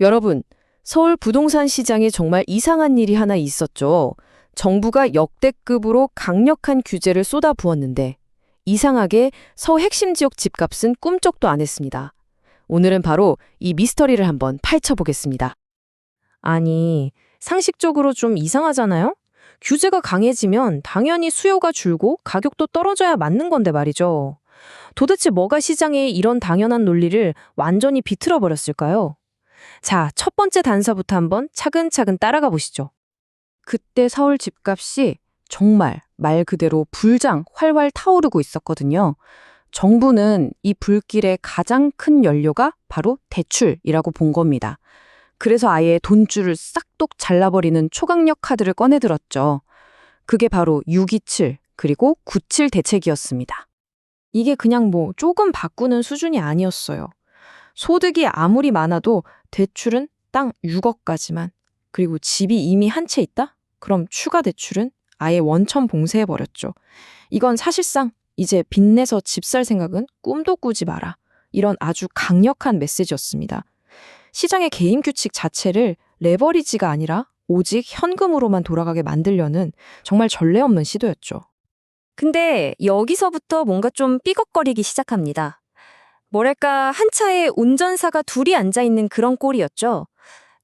여러분, 서울 부동산 시장에 정말 이상한 일이 하나 있었죠. 정부가 역대급으로 강력한 규제를 쏟아부었는데 이상하게 서울 핵심 지역 집값은 꿈쩍도 안 했습니다. 오늘은 바로 이 미스터리를 한번 파헤쳐보겠습니다. 아니, 상식적으로 좀 이상하잖아요? 규제가 강해지면 당연히 수요가 줄고 가격도 떨어져야 맞는 건데 말이죠. 도대체 뭐가 시장의 이런 당연한 논리를 완전히 비틀어 버렸을까요? 자, 첫 번째 단서부터 한번 차근차근 따라가 보시죠. 그때 서울 집값이 정말 말 그대로 불장 활활 타오르고 있었거든요. 정부는 이 불길의 가장 큰 연료가 바로 대출이라고 본 겁니다. 그래서 아예 돈줄을 싹둑 잘라버리는 초강력 카드를 꺼내들었죠. 그게 바로 627 그리고 97 대책이었습니다. 이게 그냥 뭐 조금 바꾸는 수준이 아니었어요. 소득이 아무리 많아도 대출은 땅 6억까지만, 그리고 집이 이미 한 채 있다? 그럼 추가 대출은 아예 원천 봉쇄해버렸죠. 이건 사실상 이제 빚내서 집 살 생각은 꿈도 꾸지 마라. 이런 아주 강력한 메시지였습니다. 시장의 개인 규칙 자체를 레버리지가 아니라 오직 현금으로만 돌아가게 만들려는 정말 전례 없는 시도였죠. 근데 여기서부터 뭔가 좀 삐걱거리기 시작합니다. 뭐랄까, 한 차에 운전사가 둘이 앉아있는 그런 꼴이었죠.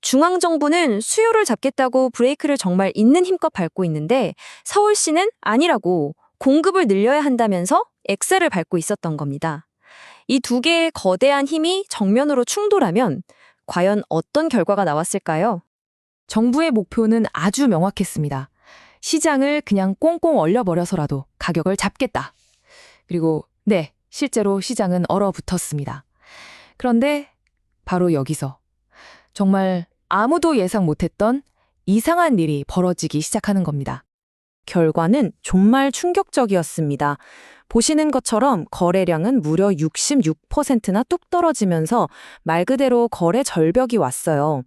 중앙정부는 수요를 잡겠다고 브레이크를 정말 있는 힘껏 밟고 있는데 서울시는 아니라고 공급을 늘려야 한다면서 엑셀을 밟고 있었던 겁니다. 이 두 개의 거대한 힘이 정면으로 충돌하면 과연 어떤 결과가 나왔을까요? 정부의 목표는 아주 명확했습니다. 시장을 그냥 꽁꽁 얼려버려서라도 가격을 잡겠다. 그리고 네, 실제로 시장은 얼어붙었습니다. 그런데 바로 여기서 정말 아무도 예상 못했던 이상한 일이 벌어지기 시작하는 겁니다. 결과는 정말 충격적이었습니다. 보시는 것처럼 거래량은 무려 66%나 뚝 떨어지면서 말 그대로 거래 절벽이 왔어요.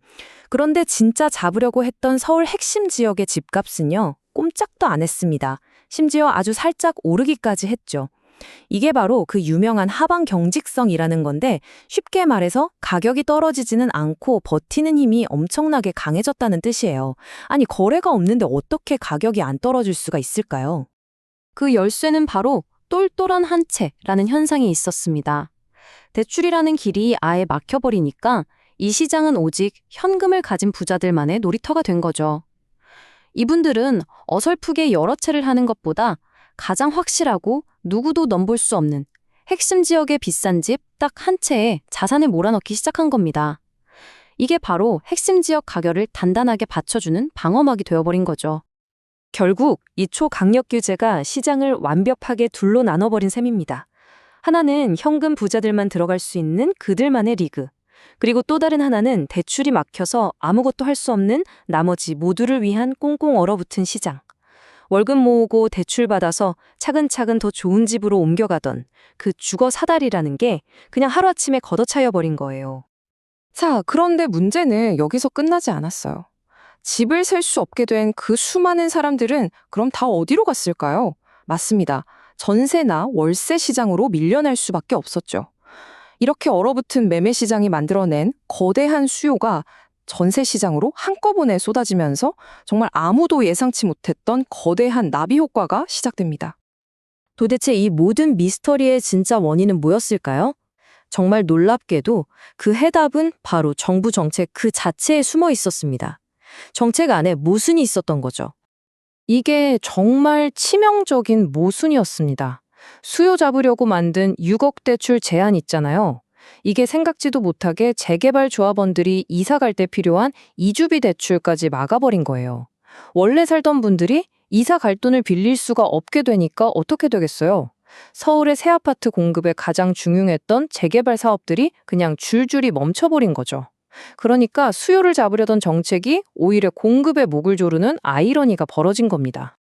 그런데 진짜 잡으려고 했던 서울 핵심 지역의 집값은요, 꼼짝도 안 했습니다. 심지어 아주 살짝 오르기까지 했죠. 이게 바로 그 유명한 하방 경직성이라는 건데, 쉽게 말해서 가격이 떨어지지는 않고 버티는 힘이 엄청나게 강해졌다는 뜻이에요. 아니, 거래가 없는데 어떻게 가격이 안 떨어질 수가 있을까요? 그 열쇠는 바로 똘똘한 한 채라는 현상이 있었습니다. 대출이라는 길이 아예 막혀버리니까 이 시장은 오직 현금을 가진 부자들만의 놀이터가 된 거죠. 이분들은 어설프게 여러 채를 하는 것보다 가장 확실하고 누구도 넘볼 수 없는 핵심 지역의 비싼 집 딱 한 채에 자산을 몰아넣기 시작한 겁니다. 이게 바로 핵심 지역 가격을 단단하게 받쳐주는 방어막이 되어버린 거죠. 결국 이 초강력 규제가 시장을 완벽하게 둘로 나눠버린 셈입니다. 하나는 현금 부자들만 들어갈 수 있는 그들만의 리그, 그리고 또 다른 하나는 대출이 막혀서 아무것도 할 수 없는 나머지 모두를 위한 꽁꽁 얼어붙은 시장. 월급 모으고 대출 받아서 차근차근 더 좋은 집으로 옮겨가던 그 주거 사다리라는 게 그냥 하루아침에 걷어차여버린 거예요. 자, 그런데 문제는 여기서 끝나지 않았어요. 집을 살 수 없게 된 그 수많은 사람들은 그럼 다 어디로 갔을까요? 맞습니다. 전세나 월세 시장으로 밀려날 수밖에 없었죠. 이렇게 얼어붙은 매매 시장이 만들어낸 거대한 수요가 전세 시장으로 한꺼번에 쏟아지면서 정말 아무도 예상치 못했던 거대한 나비 효과가 시작됩니다. 도대체 이 모든 미스터리의 진짜 원인은 뭐였을까요? 정말 놀랍게도 그 해답은 바로 정부 정책 그 자체에 숨어 있었습니다. 정책 안에 모순이 있었던 거죠. 이게 정말 치명적인 모순이었습니다. 수요 잡으려고 만든 6억 대출 제한 있잖아요. 이게 생각지도 못하게 재개발 조합원들이 이사 갈 때 필요한 이주비 대출까지 막아버린 거예요. 원래 살던 분들이 이사 갈 돈을 빌릴 수가 없게 되니까 어떻게 되겠어요? 서울의 새 아파트 공급에 가장 중요했던 재개발 사업들이 그냥 줄줄이 멈춰버린 거죠. 그러니까 수요를 잡으려던 정책이 오히려 공급에 목을 조르는 아이러니가 벌어진 겁니다.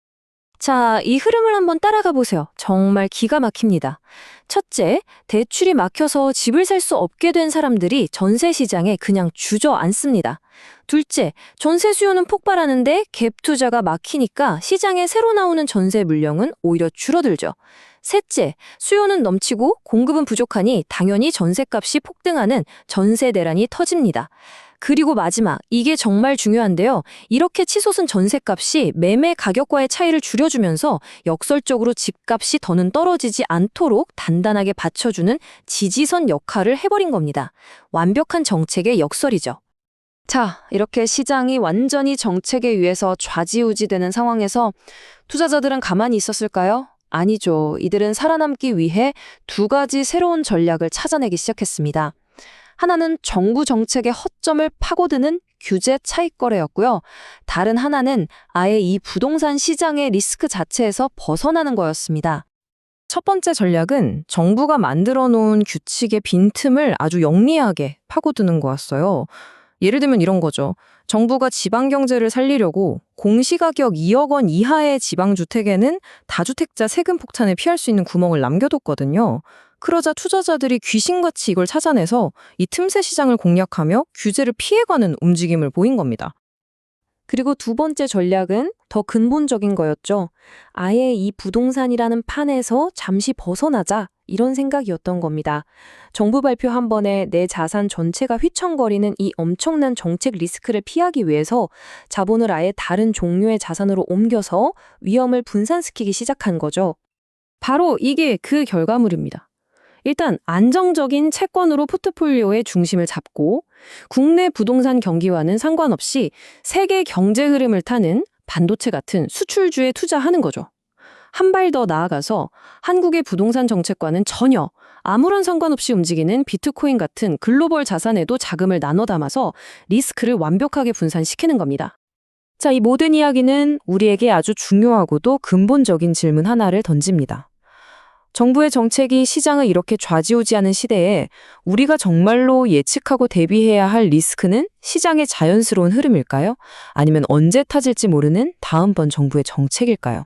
자, 이 흐름을 한번 따라가 보세요. 정말 기가 막힙니다. 첫째, 대출이 막혀서 집을 살 수 없게 된 사람들이 전세 시장에 그냥 주저앉습니다. 둘째, 전세 수요는 폭발하는데 갭 투자가 막히니까 시장에 새로 나오는 전세 물량은 오히려 줄어들죠. 셋째, 수요는 넘치고 공급은 부족하니 당연히 전세값이 폭등하는 전세 대란이 터집니다. 그리고 마지막, 이게 정말 중요한데요. 이렇게 치솟은 전셋값이 매매 가격과의 차이를 줄여주면서 역설적으로 집값이 더는 떨어지지 않도록 단단하게 받쳐주는 지지선 역할을 해버린 겁니다. 완벽한 정책의 역설이죠. 자, 이렇게 시장이 완전히 정책에 의해서 좌지우지되는 상황에서 투자자들은 가만히 있었을까요? 아니죠. 이들은 살아남기 위해 두 가지 새로운 전략을 찾아내기 시작했습니다. 하나는 정부 정책의 허점을 파고드는 규제 차익 거래였고요. 다른 하나는 아예 이 부동산 시장의 리스크 자체에서 벗어나는 거였습니다. 첫 번째 전략은 정부가 만들어 놓은 규칙의 빈틈을 아주 영리하게 파고드는 거였어요. 예를 들면 이런 거죠. 정부가 지방 경제를 살리려고 공시가격 2억 원 이하의 지방주택에는 다주택자 세금 폭탄을 피할 수 있는 구멍을 남겨뒀거든요. 그러자 투자자들이 귀신같이 이걸 찾아내서 이 틈새 시장을 공략하며 규제를 피해가는 움직임을 보인 겁니다. 그리고 두 번째 전략은 더 근본적인 거였죠. 아예 이 부동산이라는 판에서 잠시 벗어나자, 이런 생각이었던 겁니다. 정부 발표 한 번에 내 자산 전체가 휘청거리는 이 엄청난 정책 리스크를 피하기 위해서 자본을 아예 다른 종류의 자산으로 옮겨서 위험을 분산시키기 시작한 거죠. 바로 이게 그 결과물입니다. 일단 안정적인 채권으로 포트폴리오의 중심을 잡고 국내 부동산 경기와는 상관없이 세계 경제 흐름을 타는 반도체 같은 수출주에 투자하는 거죠. 한 발 더 나아가서 한국의 부동산 정책과는 전혀 아무런 상관없이 움직이는 비트코인 같은 글로벌 자산에도 자금을 나눠 담아서 리스크를 완벽하게 분산시키는 겁니다. 자, 이 모든 이야기는 우리에게 아주 중요하고도 근본적인 질문 하나를 던집니다. 정부의 정책이 시장을 이렇게 좌지우지하는 시대에 우리가 정말로 예측하고 대비해야 할 리스크는 시장의 자연스러운 흐름일까요? 아니면 언제 터질지 모르는 다음번 정부의 정책일까요?